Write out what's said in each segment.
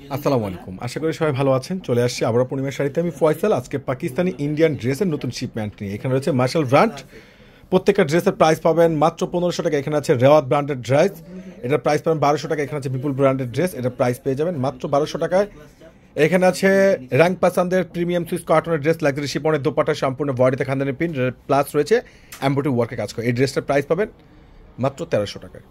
আসসালামু আলাইকুম, আশা করি সবাই ভালো আছেন। চলে আসছি আবারও পূর্ণিমার শাড়িতে। আমি ফয়সাল। আজকে পাকিস্তানি ইন্ডিয়ান ড্রেসের নতুন শিপমেন্ট নিয়ে এখানে রয়েছে মার্শাল ব্র্যান্ড। প্রত্যেকটা ড্রেসের প্রাইস পাবেন মাত্র 1500 টাকা। এখানে আছে রেওয়াত ব্র্যান্ডের ড্রেস, এটার প্রাইস পাবেন 1200 টাকা। এখানে আছে বিপুল ব্র্যান্ডের ড্রেস, এটার প্রাইস পেয়ে যাবেন মাত্র 1200 টাকায়। এখানে আছে র্যাঙ্ক পাসানদের প্রিমিয়াম সুইস কটনের ড্রেস, লাক্সারি শিপনের দোপাট্টা, সম্পূর্ণ বডিতে খানদানি প্রিন্ট, প্লাস রয়েছে এমব্রয়ডারি ওয়ার্কে কাজ করে। এই ড্রেসটার প্রাইস পাবেন মাত্র 1300 টাকায়।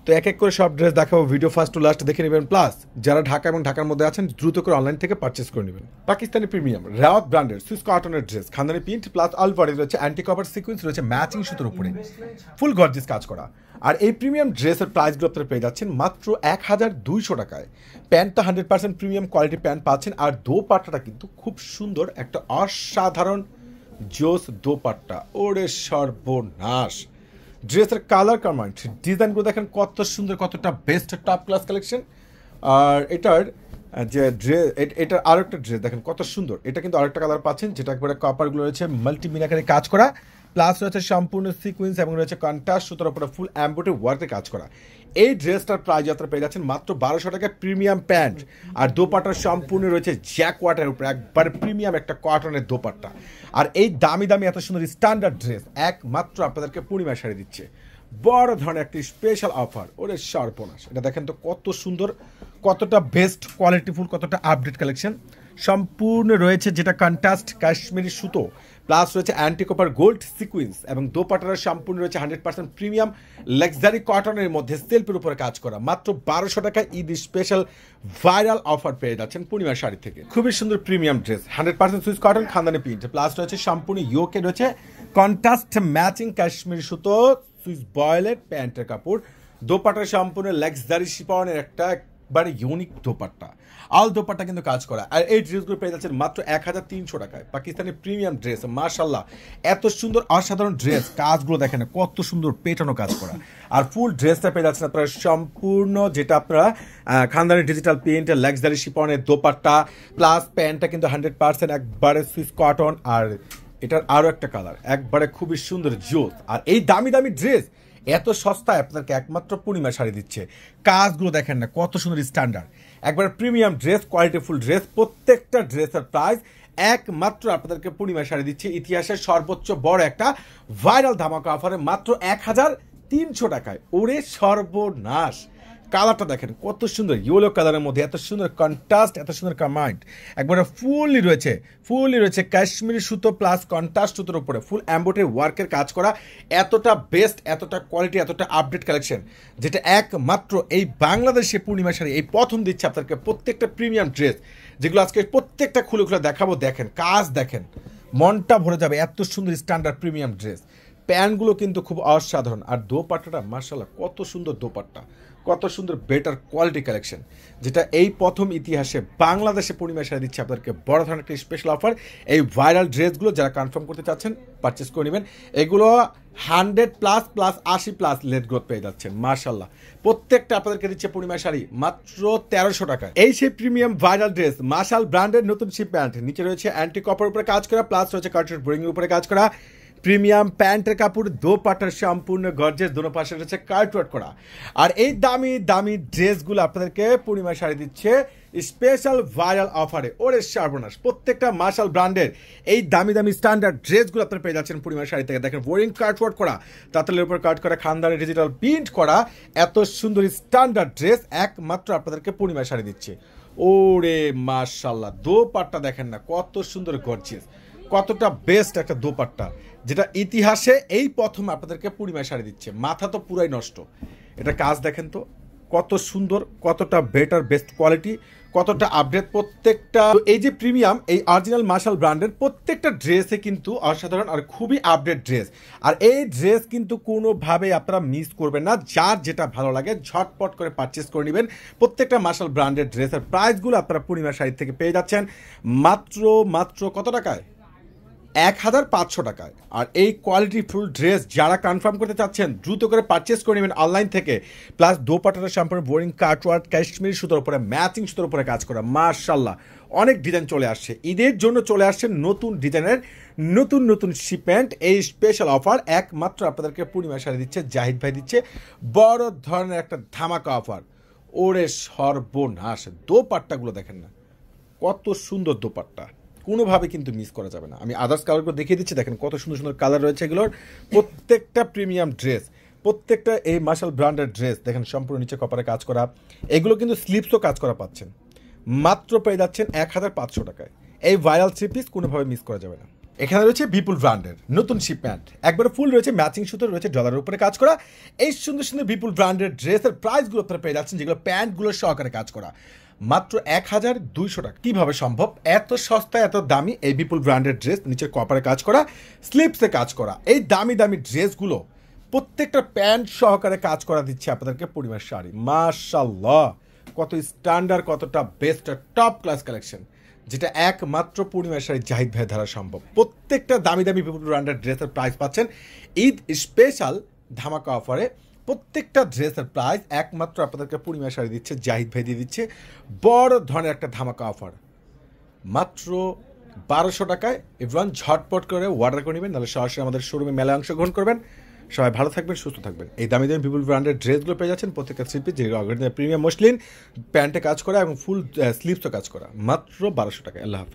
তো এক এক করে সব ড্রেস দেখাবো, ভিডিও ফার্স্ট টু লাস্ট দেখে নেবেন। প্লাস যারা ঢাকা এবং ঢাকার মধ্যে আছেন দ্রুত করে অনলাইন থেকে পারচেস করে নেবেন। পাকিস্তানি প্রিমিয়াম রেওয়াত ব্র্যান্ডের সুইস কটনের ড্রেস, খানদানি প্রিন্ট প্লাস অল বডি রয়েছে, অ্যান্টি কভার সিকোয়েন্স রয়েছে, ম্যাচিং সুতোর উপরে ফুল গর্জিয়াস কাজ করা। আর এই প্রিমিয়াম ড্রেসের প্রাইসগুলো আপনারা পেয়ে যাচ্ছেন মাত্র 1200 টাকায়। প্যান্টটা 100% প্রিমিয়াম কোয়ালিটি প্যান্ট পাচ্ছেন। আর দোপাট্টাটা কিন্তু খুব সুন্দর, একটা অসাধারণ জোস দোপাট্টা। ওরে সর্বনাশ! ড্রেসের কালার কমেন্ট ডিজাইনগুলো দেখেন কত সুন্দর, কতটা বেস্ট টপ ক্লাস কালেকশন। আর এটার যে ড্রেস, এটার আরও একটা ড্রেস দেখেন কত সুন্দর। এটা কিন্তু আরেকটা কালার পাচ্ছেন, যেটা একবারে কপারগুলো রয়েছে মাল্টি মিনাকারে কাজ করা, প্লাস রয়েছে সম্পূর্ণ সিকোয়েন্স এবং রয়েছে কন্ট্রাস্ট সুতোর উপরে ফুল এমব্রয়ডারি ওয়ার্কে কাজ করা। এই ড্রেসটার প্রাইস আপনারা পেয়ে যাচ্ছেন মাত্র 1200 টাকায়। প্রিমিয়াম প্যান্ট আর দোপাট্টার সম্পূর্ণ রয়েছে জ্যাক ওয়াটারের উপরে, একবারে প্রিমিয়াম একটা কটনের দোপাট্টা। আর এই দামি দামি এত সুন্দর স্ট্যান্ডার্ড ড্রেস একমাত্র আপনাদেরকে পূর্ণিমা শাড়ি দিচ্ছে বড় ধরনের একটি স্পেশাল অফার। ওরে সর্বনাশ! এটা দেখেন তো কত সুন্দর, কতটা বেস্ট কোয়ালিটিফুল, কতটা আপডেট কালেকশন। সম্পূর্ণ রয়েছে যেটা কন্ট্রাস্ট কাশ্মীরি সুতো, প্লাস রয়েছে অ্যান্টি কপার গোল্ড সিকুয়েন্স এবং দোপাট্টার সম্পূর্ণ রয়েছে 100% প্রিমিয়াম লাক্সারি কটনের মধ্যে সেলফের উপরে কাজ করা। মাত্র 1200 টাকায় ঈদ স্পেশাল ভাইরাল অফার পেয়ে যাচ্ছেন পূর্ণিমা শাড়ি থেকে। খুবই সুন্দর প্রিমিয়াম ড্রেস, 100% সুইস কটন, খানদানি প্রিন্ট, প্লাস রয়েছে সম্পূর্ণ ইয়োকে রয়েছে কন্ট্রাস্ট ম্যাচিং কাশ্মীরি সুতো সুইস বয়েলের প্যান্টের কাপড়। দোপাট্টার সম্পূর্ণ লাক্সারি শিপনের একটা একবারে ইউনিক দোপাট্টা, আল দোপাট্টা কিন্তু কাজ করা। আর এই ড্রেসগুলো পেয়ে যাচ্ছেন মাত্র 1300 টাকায়। পাকিস্তানি প্রিমিয়াম ড্রেস, মাশাল্লাহ এত সুন্দর অসাধারণ ড্রেস, কাজগুলো দেখেন কত সুন্দর পেটানো কাজ করা। আর ফুল ড্রেসটা পেয়ে যাচ্ছেন আপনারা সম্পূর্ণ, যেটা আপনারা খানদানি ডিজিটাল প্রিন্ট লাক্সারি শিপনের দোপাট্টা, প্লাস প্যান্টটা কিন্তু 100% একবারে সুইস কটন। আর এটার আরও একটা কালার একবারে খুবই সুন্দর জোস। আর এই দামি দামি ড্রেস এত সস্তায় আপনাদেরকে একমাত্র পূর্ণিমা শাড়ি দিচ্ছে। কাজগুলো দেখেন না কত সুন্দর স্ট্যান্ডার্ড, একবারে প্রিমিয়াম ড্রেস, কোয়ালিটিফুল ড্রেস। প্রত্যেকটা ড্রেসের প্রাইস একমাত্র আপনাদেরকে পূর্ণিমা শাড়ি দিচ্ছে ইতিহাসের সর্বোচ্চ বড় একটা ভাইরাল ধামাকা অফারে মাত্র 1300 টাকায়। ওরে সর্বনাশ! কালারটা দেখেন কত সুন্দর, ইয়েলো কালারের মধ্যে এত সুন্দর কন্ট্রাস্ট, এত সুন্দর কমান্ড। একবারে ফুললি রয়েছে কাশ্মীরি সুতো প্লাস কন্ট্রাস্ট সুতোর উপরে ফুল এমব্রয়ডারি ওয়ার্কের কাজ করা। এতটা বেস্ট, এতটা কোয়ালিটি, এতটা আপডেট কালেকশন, যেটা একমাত্র এই বাংলাদেশে পূর্ণিমা শাড়ি এই প্রথম দিচ্ছে আপনাদেরকে। প্রত্যেকটা প্রিমিয়াম ড্রেস যেগুলো আজকে প্রত্যেকটা খুলে খুলে দেখাবো, দেখেন কাজ দেখেন, মনটা ভরে যাবে। এত সুন্দর স্ট্যান্ডার্ড প্রিমিয়াম ড্রেস, প্যান্টগুলো কিন্তু খুব অসাধারণ। আর দোপাট্টাটা মাশাআল্লাহ কত সুন্দর দোপাট্টা, কত সুন্দর বেটার কোয়ালিটি কালেকশন, যেটা এই প্রথম ইতিহাসে বাংলাদেশে পূর্ণিমা শাড়ি দিচ্ছে আপনাদেরকে বড় ধরনের একটা স্পেশাল অফার। এই ভাইরাল ড্রেসগুলো যারা কনফার্ম করতে চাচ্ছেন পারচেস করে নেবেন। এগুলো 100+ প্লাস 80+ লেট গ্রোথ পেয়ে যাচ্ছেন মাশাআল্লাহ। প্রত্যেকটা আপনাদেরকে দিচ্ছে পূর্ণিমা শাড়ি মাত্র 1300 টাকায়। এই সেই প্রিমিয়াম ভাইরাল ড্রেস মাশাল ব্র্যান্ডের নতুন শিপমেন্ট। নিচে রয়েছে অ্যান্টি কপার উপরে কাজ করা, প্লাস রয়েছে কার্টের বোরিং উপরে কাজ করা। প্রিমিয়াম প্যান্টের কাপড়, দোপাট্টার সম্পূর্ণ গর্জেস, দোনো পাশে রয়েছে কার্টওয়ার্ক করা। আর এই দামি দামি ড্রেসগুলো আপনাদেরকে পূর্ণিমা শাড়ি দিচ্ছে স্পেশাল ভাইরাল অফারে। ওরে সর্বনাশ! প্রত্যেকটা মার্শাল ব্র্যান্ডের এই দামি দামি স্ট্যান্ডার্ড ড্রেসগুলো আপনারা পেয়ে যাচ্ছেন পূর্ণিমা শাড়ি থেকে। দেখেন বোরিং কার্টওয়ার্ক করা, তাঁতের উপর কাট করা, খানদানি ডিজিটাল প্রিন্ট করা, এত সুন্দর স্ট্যান্ডার্ড ড্রেস একমাত্র আপনাদেরকে পূর্ণিমা শাড়ি দিচ্ছে। ওরে মাশাল্লাহ! দোপাট্টা দেখেন না কত সুন্দর গর্জিয়াস, কতটা বেস্ট একটা দোপাট্টা, যেটা ইতিহাসে এই প্রথম আপনাদেরকে পূর্ণিমা শাড়ি দিচ্ছে। মাথা তো পুরাই নষ্ট। এটা কাজ দেখেন তো কত সুন্দর, কতটা বেটার বেস্ট কোয়ালিটি, কতটা আপডেট প্রত্যেকটা। এই যে প্রিমিয়াম এই অরিজিনাল মার্শাল ব্র্যান্ডের প্রত্যেকটা ড্রেসে কিন্তু অসাধারণ আর খুবই আপডেট ড্রেস। আর এই ড্রেস কিন্তু কোনোভাবে আপনারা মিস করবেন না। যার যেটা ভালো লাগে ঝটপট করে পারচেস করে নেবেন। প্রত্যেকটা মার্শাল ব্র্যান্ডের ড্রেসের প্রাইসগুলো আপনারা পূর্ণিমা শাড়ি থেকে পেয়ে যাচ্ছেন মাত্র কত টাকায়? 1500 টাকায়। আর এই কোয়ালিটি ফুল ড্রেস যারা কনফার্ম করতে চাচ্ছেন দ্রুত করে পারচেস করে নেবেন অনলাইন থেকে। প্লাস দোপাট্টাটা সম্পূর্ণ বোরিং কাটওয়ার্ক কাশ্মীরি সুতোর উপরে ম্যাচিং সুতোর উপরে কাজ করা। মাশাআল্লাহ অনেক ডিজাইন চলে আসছে, ঈদের জন্য চলে আসছে নতুন ডিজাইনের নতুন শিপমেন্ট। এই স্পেশাল অফার একমাত্র আপনাদেরকে পূর্ণিমা শাড়ি দিচ্ছে, জাহিদ ভাই দিচ্ছে বড় ধরনের একটা ধামাকা অফার। ওরে সর্বনাশ, দোপাট্টাগুলো দেখেন না, কত সুন্দর দোপাট্টা, কোনোভাবে কিন্তু মিস করা যাবে না। আমি আদার্স কালারগুলো দেখিয়ে দিচ্ছি, দেখেন কত সুন্দর সুন্দর কালার রয়েছে এগুলোর। প্রত্যেকটা প্রিমিয়াম ড্রেস, প্রত্যেকটা এই মার্শাল ব্র্যান্ডের ড্রেস দেখেন সম্পূর্ণ নিচে কপারে কাজ করা। এগুলো কিন্তু স্লিপসও কাজ করা পাচ্ছেন, মাত্র পেয়ে যাচ্ছেন 1500 টাকায়। এই ভাইরাল থ্রি পিস কোনোভাবে মিস করা যাবে না। এখানে রয়েছে বিপুল ব্র্যান্ডের নতুন শিপমেন্ট, একবারে ফুল রয়েছে ম্যাচিং সুতো রয়েছে, ডলারের উপরে কাজ করা। এই সুন্দর সুন্দর বিপুল ব্র্যান্ডের ড্রেসের প্রাইসগুলো আপনারা পেয়ে যাচ্ছেন, যেগুলো প্যান্টগুলো সহকারে কাজ করা, মাত্র 1200 টাকা। কীভাবে সম্ভব এত সস্তা এত দামি এই বিপুল ব্র্যান্ডের ড্রেস, নিচের কপারে কাজ করা, স্লিপসে কাজ করা, এই দামি দামি ড্রেসগুলো প্রত্যেকটা প্যান্ট সহকারে কাজ করা দিচ্ছে আপনাদেরকে পূর্ণিমার শাড়ি। মাশাআল্লাহ, কত স্ট্যান্ডার্ড, কতটা বেস্ট টপ ক্লাস কালেকশন, যেটা একমাত্র পূর্ণিমার শাড়ি জাহিদ ভাই দ্বারা সম্ভব। প্রত্যেকটা দামি দামি বিপুল ব্র্যান্ডের ড্রেসের প্রাইস পাচ্ছেন ঈদ স্পেশাল ধামাকা অফারে। প্রত্যেকটা ড্রেসের প্রাইস একমাত্র আপনাদেরকে পূর্ণিমা শাড়ি দিচ্ছে, জাহিদ ভাই দিয়ে দিচ্ছে বড় ধরনের একটা ধামাকা অফার, মাত্র 1200 টাকায়। এভরিওয়ান ঝটপট করে অর্ডার করে নেবেন, নাহলে সরাসরি আমাদের শোরুমে মেলায় অংশগ্রহণ করবেন। সবাই ভালো থাকবেন, সুস্থ থাকবেন। এই দামি দামি বিপুল ব্র্যান্ডের ড্রেসগুলো পেয়ে যাচ্ছেন প্রত্যেকটা শিল্পী, যেগুলো প্রিমিয়াম মসলিন, প্যান্টে কাজ করা এবং ফুল স্লিভসও কাজ করা, মাত্র 1200 টাকা। আল্লাহ হাফেজ।